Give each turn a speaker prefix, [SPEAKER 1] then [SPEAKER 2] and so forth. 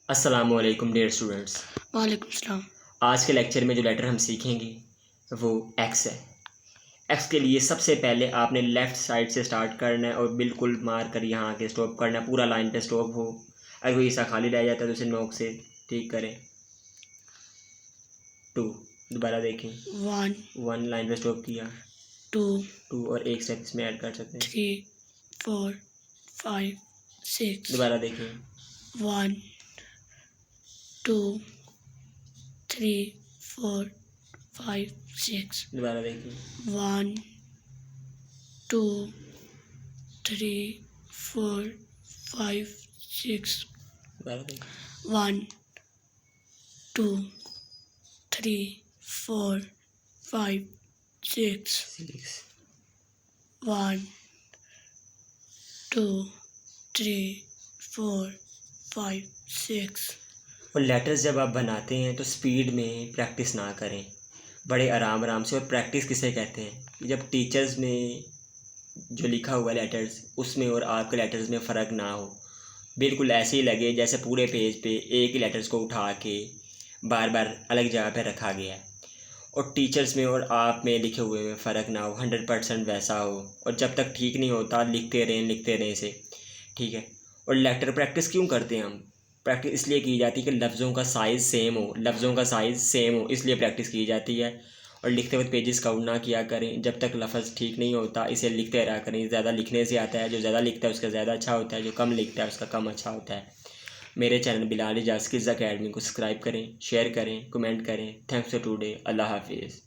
[SPEAKER 1] अस्सलामुअलैकुम dear students.
[SPEAKER 2] वालेकुम सलाम।
[SPEAKER 1] आज के लेक्चर में जो लेटर हम सीखेंगे वो एक्स है। एक्स के लिए सबसे पहले आपने लेफ़्ट साइड से स्टार्ट करना है और बिल्कुल मार कर यहाँ आके स्टॉप करना है, पूरा लाइन पे स्टॉप हो। अगर कोई हिस्सा खाली रह जाता है तो उसे नोक से ठीक करें। 2 दोबारा देखें। 1 लाइन पे स्टॉप किया। 2 और एक स्टेप इसमें ऐड कर सकते हैं।
[SPEAKER 2] 3 4 5 6
[SPEAKER 1] दोबारा देखें।
[SPEAKER 2] 1 2 3 4 5 6
[SPEAKER 1] दोबारा देखें।
[SPEAKER 2] 1 2 3 4 5 6
[SPEAKER 1] दोबारा देखें।
[SPEAKER 2] 1 2 3 4 5 6
[SPEAKER 1] 6
[SPEAKER 2] 1 2 3 4 5 6।
[SPEAKER 1] और लेटर्स जब आप बनाते हैं तो स्पीड में प्रैक्टिस ना करें, बड़े आराम आराम से। और प्रैक्टिस किसे कहते हैं? जब टीचर्स में जो लिखा हुआ लेटर्स उसमें और आपके लेटर्स में फ़र्क ना हो, बिल्कुल ऐसे ही लगे जैसे पूरे पेज पे एक ही लेटर्स को उठा के बार बार अलग जगह पे रखा गया है। और टीचर्स में और आप में लिखे हुए में फ़र्क ना हो, 100% वैसा हो। और जब तक ठीक नहीं होता लिखते रहें इसे, ठीक है। और लेटर प्रैक्टिस क्यों करते हैं हम? प्रैक्टिस इसलिए की जाती है कि लफ्ज़ों का साइज़ सेम हो, इसलिए प्रैक्टिस की जाती है। और लिखते वक्त पेजेस काउंट ना किया करें जब तक लफ्ज़ ठीक नहीं होता, इसे लिखते रहा करें। ज़्यादा लिखने से आता है, जो ज़्यादा लिखता है उसका ज़्यादा अच्छा होता है, जो कम लिखता है उसका कम अच्छा होता है। मेरे channel Bilal Ijaz skills academy को सब्सक्राइब करें, शेयर करें, कमेंट करें। Thanks for today. अल्लाह हाफिज़।